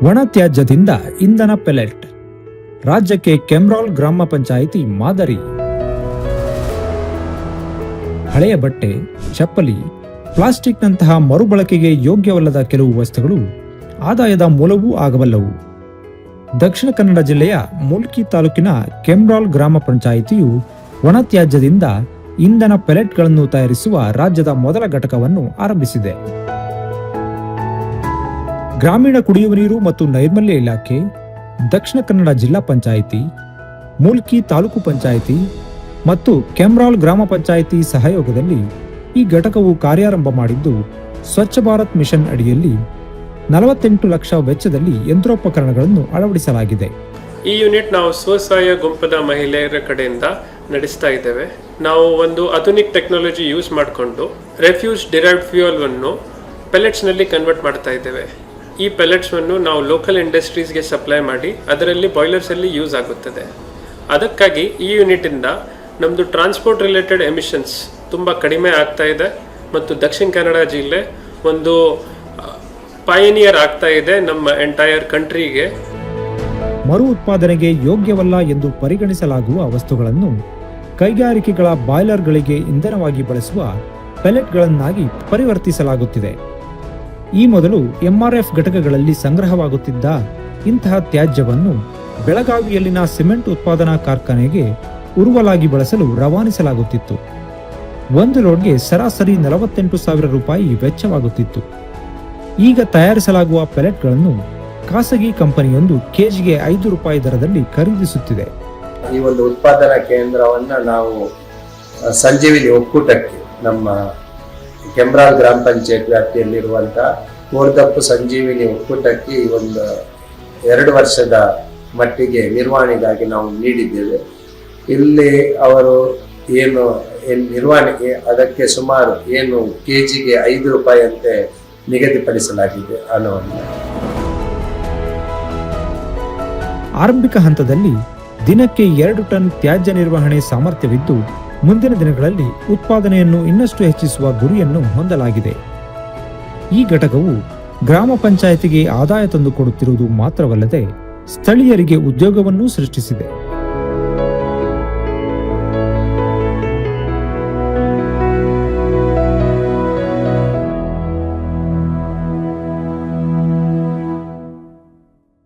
ಒಣ ತ್ಯಾಜ್ಯದಿಂದ ಇಂಧನ ಪೆಲೆಟ್. ರಾಜ್ಯಕ್ಕೆ ಕೆಮ್ರಾಲ್ ಗ್ರಾಮ ಪಂಚಾಯಿತಿ ಮಾದರಿ. ಹಳೆಯ ಬಟ್ಟೆ, ಚಪ್ಪಲಿ, ಪ್ಲಾಸ್ಟಿಕ್ನಂತಹ ಮರುಬಳಕೆಗೆ ಯೋಗ್ಯವಲ್ಲದ ಕೆಲವು ವಸ್ತುಗಳು ಆದಾಯದ ಮೂಲವೂ ಆಗಬಲ್ಲವು. ದಕ್ಷಿಣ ಕನ್ನಡ ಜಿಲ್ಲೆಯ ಮೂಲ್ಕಿ ತಾಲೂಕಿನ ಕೆಮ್ರಾಲ್ ಗ್ರಾಮ ಪಂಚಾಯಿತಿಯು ಒಣ ತ್ಯಾಜ್ಯದಿಂದ ಇಂಧನ ಪೆಲೆಟ್ಗಳನ್ನು ತಯಾರಿಸುವ ರಾಜ್ಯದ ಮೊದಲ ಘಟಕವನ್ನು ಆರಂಭಿಸಿದೆ. ಗ್ರಾಮೀಣ ಕುಡಿಯುವ ನೀರು ಮತ್ತು ನೈರ್ಮಲ್ಯ ಇಲಾಖೆ, ದಕ್ಷಿಣ ಕನ್ನಡ ಜಿಲ್ಲಾ ಪಂಚಾಯಿತಿ, ಮೂಲ್ಕಿ ತಾಲೂಕು ಪಂಚಾಯಿತಿ ಮತ್ತು ಕೆಮ್ರಾಲ್ ಗ್ರಾಮ ಪಂಚಾಯಿತಿ ಸಹಯೋಗದಲ್ಲಿ ಈ ಘಟಕವು ಕಾರ್ಯಾರಂಭ ಮಾಡಿದ್ದು, ಸ್ವಚ್ಛ ಭಾರತ್ ಮಿಷನ್ ಅಡಿಯಲ್ಲಿ 48 ಲಕ್ಷ ವೆಚ್ಚದಲ್ಲಿ ಯಂತ್ರೋಪಕರಣಗಳನ್ನು ಅಳವಡಿಸಲಾಗಿದೆ. ಈ ಯೂನಿಟ್ ನಾವು ಸ್ವಸಹಾಯ ಗುಂಪದ ಮಹಿಳೆಯರ ಕಡೆಯಿಂದ ನಡೆಸ್ತಾ ಇದ್ದೇವೆ. ನಾವು ಒಂದು ಆಧುನಿಕ ಟೆಕ್ನಾಲಜಿ ಯೂಸ್ ಮಾಡಿಕೊಂಡು ರೆಫ್ಯೂಸ್ ಡಿರೈವ್ಡ್ ಫ್ಯೂಯಲ್ವನ್ನು ಪೆಲೆಟ್ಸ್ನಲ್ಲಿ ಕನ್ವರ್ಟ್ ಮಾಡ್ತಾ ಇದ್ದೇವೆ. ಈ ಪೆಲೆಟ್ಸನ್ನು ನಾವು ಲೋಕಲ್ ಇಂಡಸ್ಟ್ರೀಸ್ಗೆ ಸಪ್ಲೈ ಮಾಡಿ ಅದರಲ್ಲಿ ಬಾಯ್ಲರ್ಸಲ್ಲಿ ಯೂಸ್ ಆಗುತ್ತದೆ. ಅದಕ್ಕಾಗಿ ಈ ಯೂನಿಟಿಂದ ನಮ್ಮದು ಟ್ರಾನ್ಸ್ಪೋರ್ಟ್ ರಿಲೇಟೆಡ್ ಎಮಿಷನ್ಸ್ ತುಂಬ ಕಡಿಮೆ ಆಗ್ತಾ ಇದೆ ಮತ್ತು ದಕ್ಷಿಣ ಕನ್ನಡ ಜಿಲ್ಲೆ ಒಂದು ಪಯನಿಯರ್ ಆಗ್ತಾ ಇದೆ ನಮ್ಮ ಎಂಟೈರ್ ಕಂಟ್ರಿಗೆ. ಮರು ಉತ್ಪಾದನೆಗೆ ಯೋಗ್ಯವಲ್ಲ ಎಂದು ಪರಿಗಣಿಸಲಾಗುವ ವಸ್ತುಗಳನ್ನು ಕೈಗಾರಿಕೆಗಳ ಬಾಯ್ಲರ್ಗಳಿಗೆ ಇಂಧನವಾಗಿ ಬಳಸುವ ಪೆಲೆಟ್ಗಳನ್ನಾಗಿ ಪರಿವರ್ತಿಸಲಾಗುತ್ತಿದೆ. ಈ ಮೊದಲು ಎಂಆರ್ಎಫ್ ಘಟಕಗಳಲ್ಲಿ ಸಂಗ್ರಹವಾಗುತ್ತಿದ್ದ ಇಂತಹ ತ್ಯಾಜ್ಯವನ್ನು ಬೆಳಗಾವಿಯಲ್ಲಿನ ಸಿಮೆಂಟ್ ಉತ್ಪಾದನಾ ಕಾರ್ಖಾನೆಗೆ ಉರುವಲಾಗಿ ಬಳಸಲು ರವಾನಿಸಲಾಗುತ್ತಿತ್ತು. ಒಂದು ಲೋಡ್ಗೆ ಸರಾಸರಿ 48,000 ರೂಪಾಯಿ ವೆಚ್ಚವಾಗುತ್ತಿತ್ತು. ಈಗ ತಯಾರಿಸಲಾಗುವ ಪೆಲೆಟ್ಗಳನ್ನು ಖಾಸಗಿ ಕಂಪನಿಯೊಂದು ಕೆಜಿಗೆ 5 ರೂಪಾಯಿ ದರದಲ್ಲಿ ಖರೀದಿಸುತ್ತಿದೆ. ಈ ಒಂದು ಉತ್ಪಾದನಾ ಕೇಂದ್ರವನ್ನು ನಾವು ಸಂಜೀವಿನಿ ಒಕ್ಕೂಟಕ್ಕೆ, ನಮ್ಮ ಕೆಮ್ರಾಲ್ ಗ್ರಾಮ ಪಂಚಾಯತ್ ವ್ಯಾಪ್ತಿಯಲ್ಲಿರುವಂತಹ ಕೋರ್ದಪ್ಪು ಸಂಜೀವಿನಿ ಒಕ್ಕೂಟಕ್ಕೆ ಈ ಒಂದು 2 ವರ್ಷದ ಮಟ್ಟಿಗೆ ನಿರ್ವಹಣೆಗಾಗಿ ನಾವು ನೀಡಿದ್ದೇವೆ. ಇಲ್ಲಿ ಅವರು ಏನು ನಿರ್ವಹಣೆಗೆ ಅದಕ್ಕೆ ಸುಮಾರು ಕೆಜಿಗೆ 5 ರೂಪಾಯಿ ಅಂತೆ ನಿಗದಿಪಡಿಸಲಾಗಿದೆ ಹಣವನ್ನು. ಆರಂಭಿಕ ಹಂತದಲ್ಲಿ ದಿನಕ್ಕೆ 2 ಟನ್ ತ್ಯಾಜ್ಯ ನಿರ್ವಹಣೆ ಸಾಮರ್ಥ್ಯವಿದ್ದು, ಮುಂದಿನ ದಿನಗಳಲ್ಲಿ ಉತ್ಪಾದನೆಯನ್ನು ಇನ್ನಷ್ಟು ಹೆಚ್ಚಿಸುವ ಗುರಿಯನ್ನು ಹೊಂದಲಾಗಿದೆ. ಈ ಘಟಕವು ಗ್ರಾಮ ಪಂಚಾಯಿತಿಗೆ ಆದಾಯ ತಂದುಕೊಡುತ್ತಿರುವುದು ಮಾತ್ರವಲ್ಲದೆ ಸ್ಥಳೀಯರಿಗೆ ಉದ್ಯೋಗವನ್ನೂ ಸೃಷ್ಟಿಸಿದೆ.